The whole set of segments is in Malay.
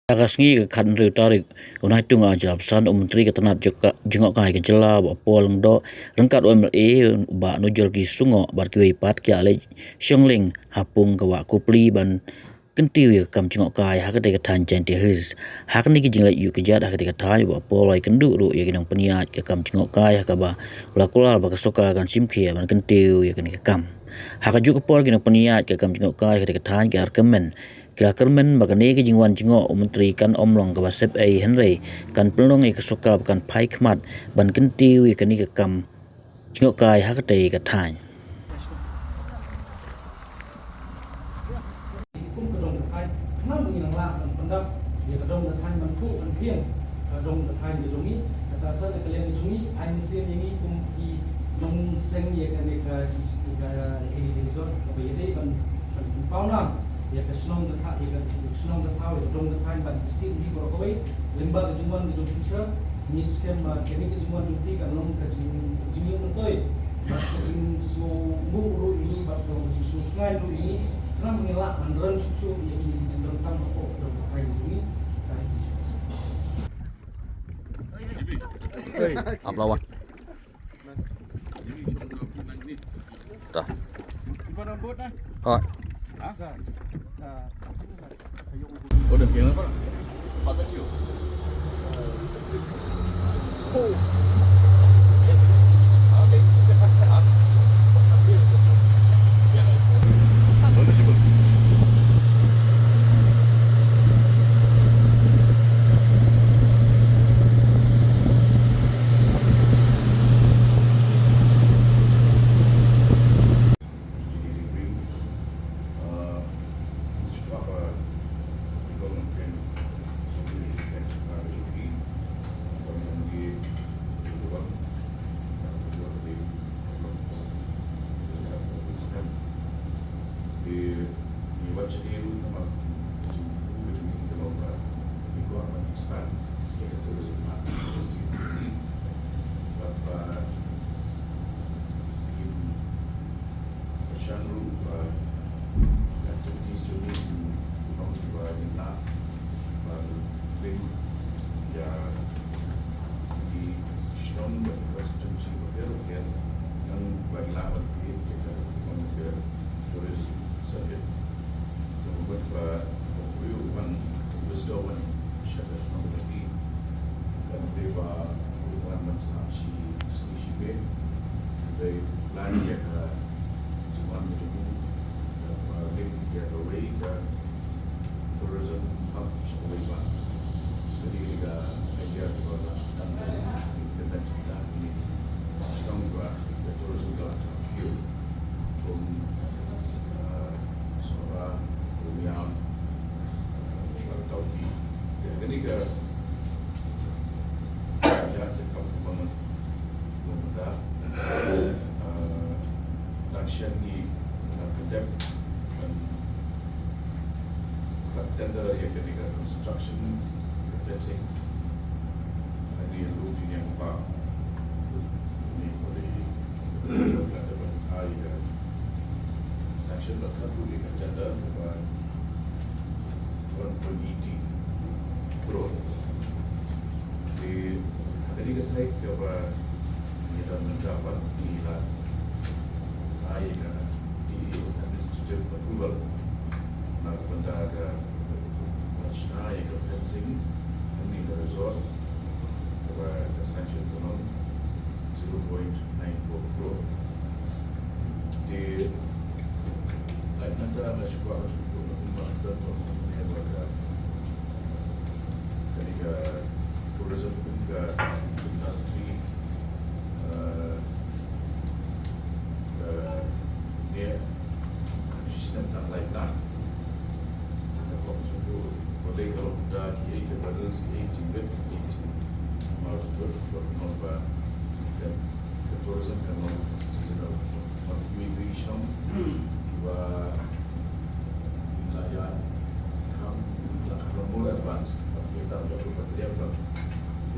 Agasngi ke kan ri tarik unai tunga jalapsan menteri ketenat jengok kai ke jela ba pol do rengkat OMLA ba nujol ki sungo bar ki pat ki ale shongling hapung ke wa kupli ban kentiu ya kam jengok kai ha ke de tan jan ti his ha ke ni ki jingla yu ke jat ha ke de tai ba pol ai kendu ru ya kinang peniat ke kam jengok kai ha ka ba la kula ba ke sokal kan simkhia ban kentiu ya ke ni ke kam ha ka ju ke pol kinang peniat ke kam jengok kai ke de tai ke argumen kira kermen bagane ke jingwan jingo menteri kan omlong ke basep Henry kan pelong ke sokal kan pai khmat ban kentiu ke ni ke kam jingo kai ha ke te ke tan cũng cái đồng thay nó mình làm làm phần đập thì cái đồng thay mình thu phần thiêng cái đồng thay mình dùng ý ta sẽ cái lên dùng ý anh xem như ý cũng thì đồng sinh như cái này cái resort cái bây giờ mình bao năm thì cái snom cái thay cái snom cái thao cái đồng thay mình steam đi vào cái limba cái jungan cái dùng pizza ni skem cái này cái jungan dùng cái long cái jungan nó tới mà cái jungan so mu ru ini bắt đầu so sungai ru ini karena mengelak menurun susu yang ini cenderung tambah kok kayu ini ap lawan ta Udah kira apa? Patah cium. Tender yang ketiga construction fencing ini roofing yang pak ini boleh ada air section tertentu di kerjaan bukan 1.80 crore di hari ini saya coba kita mendapat nilai air di administrative approval nak mendaga naik ke fencing ini ke resort kepada sanction ekonomi 0.94 crore di lain negara masih harus untuk dan untuk ketika tourism juga industri dia sistem tak lain lah. Boleh kalau dah kiai kepada kiai jinggat harus bernomba dan tourism kan seasonal migration wa wilayah ham kalau more advance kita sudah berpikir apa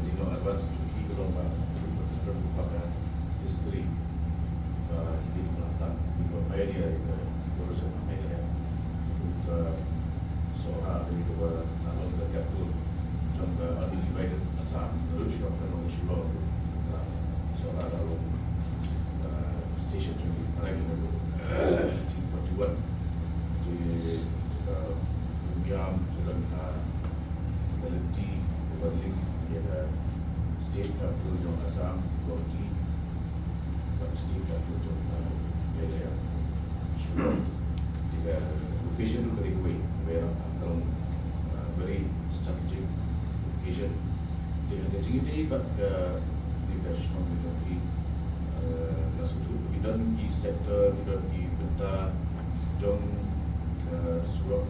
jadi no advance Turki kalau merupakan history jadi melaksanakan di media itu tourism media untuk soal dari dua tahun ke Yam dan quality overlink ya state capital जो असम गुवाहाटी और state capital जो Meghalaya jika location itu dari gue where dalam very strategic location di hanya jadi kat di national majority nasutu bidan di sektor bidan di benda jong surat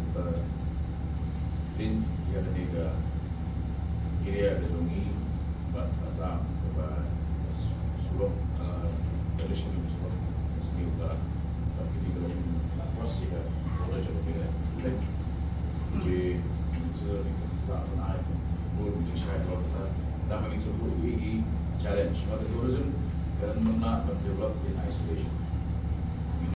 print yang ada area ada jongi bat asam ba surat relation itu surat skill lah tapi di dalam proses ya boleh coba pilih jadi itu tak naik boleh jadi kalau kita dapat itu challenge. But the tourism does not develop in isolation.